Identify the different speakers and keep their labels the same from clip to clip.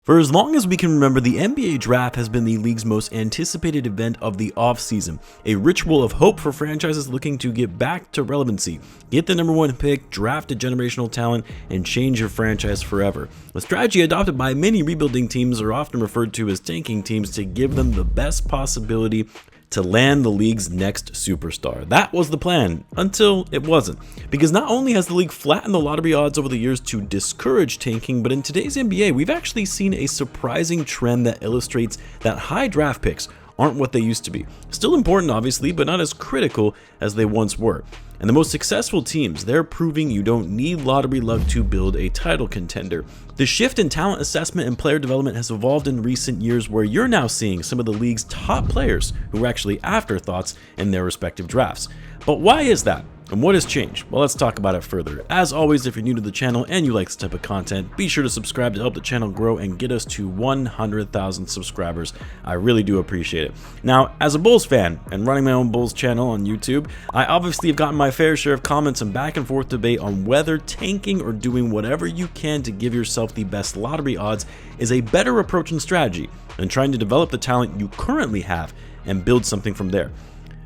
Speaker 1: For as long as we can remember, the NBA draft has been the league's most anticipated event of the offseason, a ritual of hope for franchises looking to get back to relevancy, get the number one pick, draft a generational talent, and change your franchise forever. A strategy adopted by many rebuilding teams are often referred to as tanking teams to give them the best possibility to land the league's next superstar. That was the plan, until it wasn't. Because not only has the league flattened the lottery odds over the years to discourage tanking, but in today's NBA, we've actually seen a surprising trend that illustrates that high draft picks aren't what they used to be. Still important, obviously, but not as critical as they once were. And the most successful teams, they're proving you don't need lottery luck to build a title contender. The shift in talent assessment and player development has evolved in recent years, where you're now seeing some of the league's top players who are actually afterthoughts in their respective drafts. But why is that? And what has changed? Well, let's talk about it further. As always, if you're new to the channel and you like this type of content, be sure to subscribe to help the channel grow and get us to 100,000 subscribers. I really do appreciate it. Now, as a Bulls fan and running my own Bulls channel on YouTube, I obviously have gotten my fair share of comments and back and forth debate on whether tanking or doing whatever you can to give yourself the best lottery odds is a better approach and strategy than trying to develop the talent you currently have and build something from there.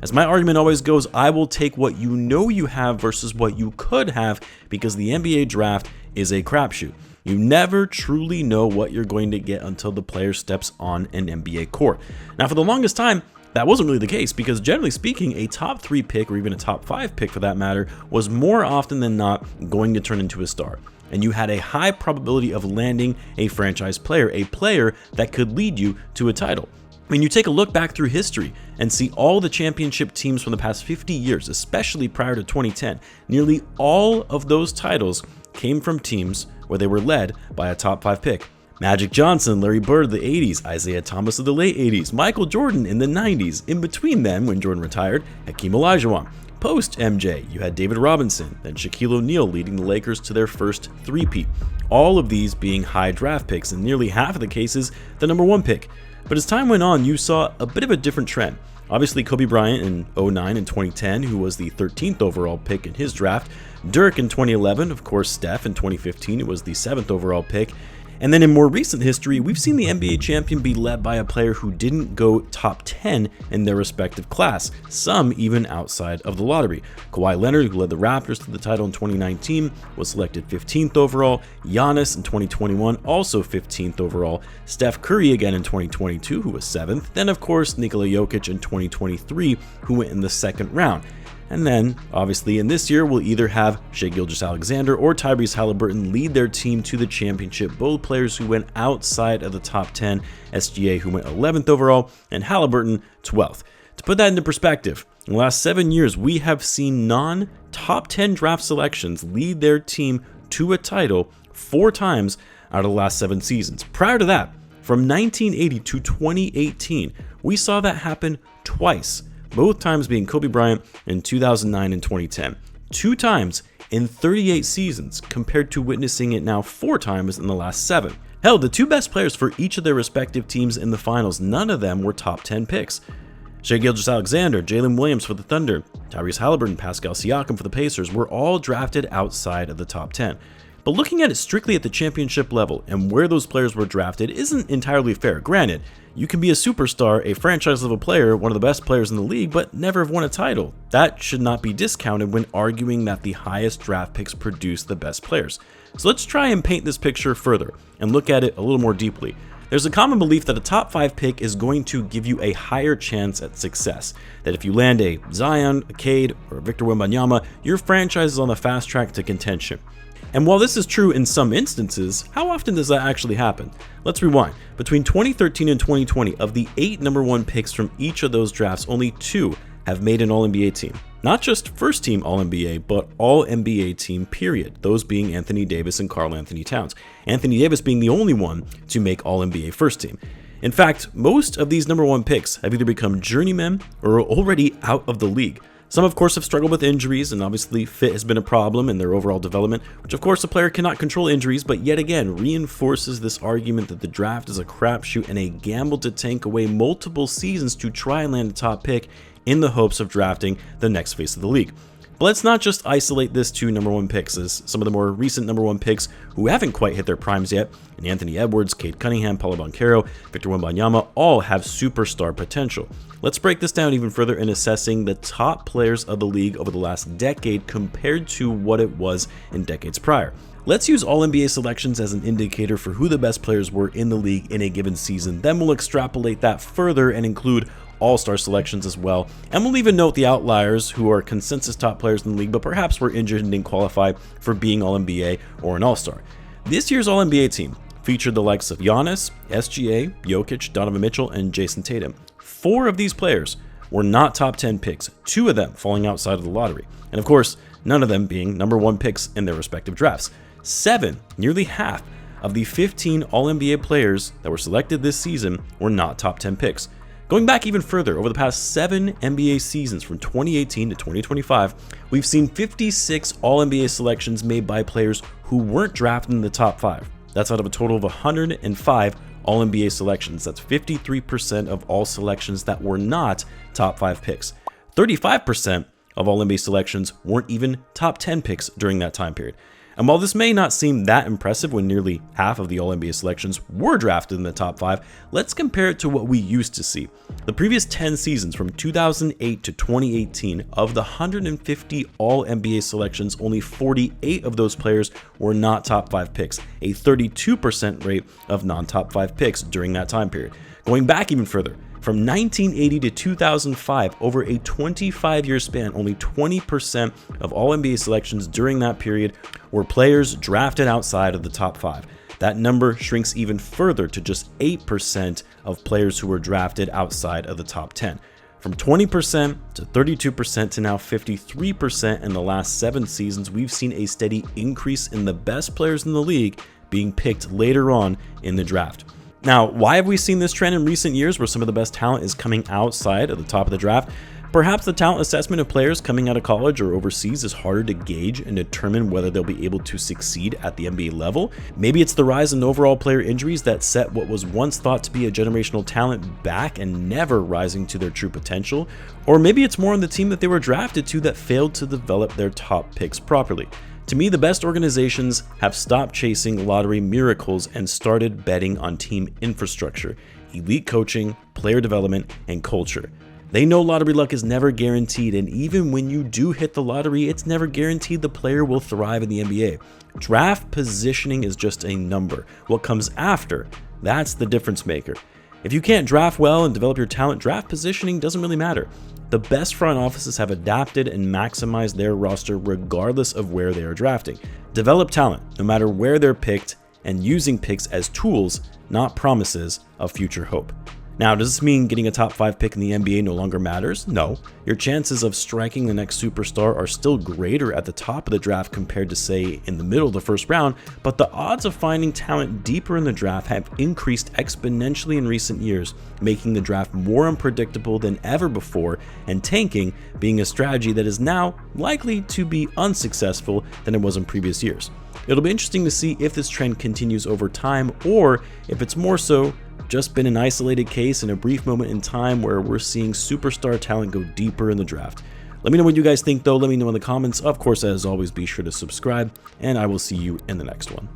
Speaker 1: As my argument always goes, I will take what you know you have versus what you could have, because the NBA draft is a crapshoot. You never truly know what you're going to get until the player steps on an NBA court. Now, for the longest time, that wasn't really the case, because generally speaking, a top 3 pick, or even a top 5 pick for that matter, was more often than not going to turn into a star. And you had a high probability of landing a franchise player, a player that could lead you to a title. When you take a look back through history and see all the championship teams from the past 50 years, especially prior to 2010, nearly all of those titles came from teams where they were led by a top 5 pick. Magic Johnson, Larry Bird of the 80s, Isaiah Thomas of the late 80s, Michael Jordan in the 90s. In between them, when Jordan retired, Hakeem Olajuwon. Post MJ, you had David Robinson, then Shaquille O'Neal leading the Lakers to their first three-peat. All of these being high draft picks, in nearly half of the cases, the number 1 pick. But as time went on, you saw a bit of a different trend. Obviously, Kobe Bryant in 2009 and 2010, who was the 13th overall pick in his draft. Dirk in 2011, of course, Steph in 2015, who was the 7th overall pick. And then in more recent history, we've seen the NBA champion be led by a player who didn't go top 10 in their respective class, some even outside of the lottery. Kawhi Leonard, who led the Raptors to the title in 2019, was selected 15th overall. Giannis in 2021, also 15th overall. Steph Curry again in 2022, who was 7th. Then, of course, Nikola Jokic in 2023, who went in the 2nd round. And then, obviously, in this year, we'll either have Shai Gilgeous-Alexander or Tyrese Haliburton lead their team to the championship, both players who went outside of the top 10, SGA who went 11th overall, and Haliburton 12th. To put that into perspective, in the last 7 years, we have seen non-top 10 draft selections lead their team to a title 4 times out of the last 7 seasons. Prior to that, from 1980 to 2018, we saw that happen twice. Both times being Kobe Bryant in 2009 and 2010. 2 times in 38 seasons, compared to witnessing it now 4 times in the last 7. Hell, the 2 best players for each of their respective teams in the finals, none of them were top 10 picks. Shai Gilgeous-Alexander, Jalen Williams for the Thunder, Tyrese Haliburton, Pascal Siakam for the Pacers were all drafted outside of the top 10. But looking at it strictly at the championship level and where those players were drafted isn't entirely fair. Granted, you can be a superstar, a franchise level player, one of the best players in the league, but never have won a title. That should not be discounted when arguing that the highest draft picks produce the best players. So let's try and paint this picture further and look at it a little more deeply. There's a common belief that a top 5 pick is going to give you a higher chance at success. That if you land a Zion, a Cade, or a Victor Wembanyama, your franchise is on the fast track to contention. And while this is true in some instances, how often does that actually happen? Let's rewind. Between 2013 and 2020, of the 8 number 1 picks from each of those drafts, only 2 have made an All-NBA team. Not just first team All-NBA, but All-NBA team period, those being Anthony Davis and Karl-Anthony Towns. Anthony Davis being the only one to make All-NBA first team. In fact, most of these number 1 picks have either become journeymen or are already out of the league. Some, of course, have struggled with injuries, and obviously fit has been a problem in their overall development, which of course a player cannot control injuries, but yet again reinforces this argument that the draft is a crapshoot and a gamble to tank away multiple seasons to try and land a top pick in the hopes of drafting the next face of the league. But let's not just isolate this to number 1 picks, as some of the more recent number 1 picks who haven't quite hit their primes yet, and Anthony Edwards, Cade Cunningham, Paolo Banchero, Victor Wembanyama, all have superstar potential. Let's break this down even further in assessing the top players of the league over the last decade compared to what it was in decades prior. Let's use all NBA selections as an indicator for who the best players were in the league in a given season. Then we'll extrapolate that further and include all-star selections as well. And we'll even note the outliers who are consensus top players in the league, but perhaps were injured and didn't qualify for being All-NBA or an All-Star. This year's All-NBA team featured the likes of Giannis, SGA, Jokic, Donovan Mitchell, and Jason Tatum. 4 of these players were not top 10 picks, 2 of them falling outside of the lottery. And of course, none of them being number 1 picks in their respective drafts. 7, nearly half, of the 15 All-NBA players that were selected this season were not top 10 picks. Going back even further, over the past 7 NBA seasons from 2018 to 2025, we've seen 56 All-NBA selections made by players who weren't drafted in the top 5. That's out of a total of 105 All-NBA selections. That's 53% of all selections that were not top 5 picks. 35% of All-NBA selections weren't even top 10 picks during that time period. And while this may not seem that impressive when nearly half of the All-NBA selections were drafted in the top 5, let's compare it to what we used to see. The previous 10 seasons from 2008 to 2018, of the 150 All-NBA selections, only 48 of those players were not top 5 picks, a 32% rate of non-top 5 picks during that time period. Going back even further, from 1980 to 2005, over a 25-year span, only 20% of all NBA selections during that period were players drafted outside of the top 5. That number shrinks even further to just 8% of players who were drafted outside of the top 10. From 20% to 32% to now 53% in the last 7 seasons, we've seen a steady increase in the best players in the league being picked later on in the draft. Now, why have we seen this trend in recent years where some of the best talent is coming outside of the top of the draft? Perhaps the talent assessment of players coming out of college or overseas is harder to gauge and determine whether they'll be able to succeed at the NBA level. Maybe it's the rise in overall player injuries that set what was once thought to be a generational talent back and never rising to their true potential. Or maybe it's more on the team that they were drafted to that failed to develop their top picks properly. To me, the best organizations have stopped chasing lottery miracles and started betting on team infrastructure, elite coaching, player development, and culture. They know lottery luck is never guaranteed, and even when you do hit the lottery, it's never guaranteed the player will thrive in the NBA. Draft positioning is just a number. What comes after, that's the difference maker. If you can't draft well and develop your talent, draft positioning doesn't really matter. The best front offices have adapted and maximized their roster regardless of where they are drafting. Develop talent, no matter where they're picked, and using picks as tools, not promises of future hope. Now, does this mean getting a top 5 pick in the NBA no longer matters? No. Your chances of striking the next superstar are still greater at the top of the draft compared to, say, in the middle of the first round, but the odds of finding talent deeper in the draft have increased exponentially in recent years, making the draft more unpredictable than ever before, and tanking being a strategy that is now likely to be unsuccessful than it was in previous years. It'll be interesting to see if this trend continues over time, or if it's more so just been an isolated case in a brief moment in time where we're seeing superstar talent go deeper in the draft. Let me know what you guys think though. Let me know in the comments. Of course, as always, be sure to subscribe, and I will see you in the next one.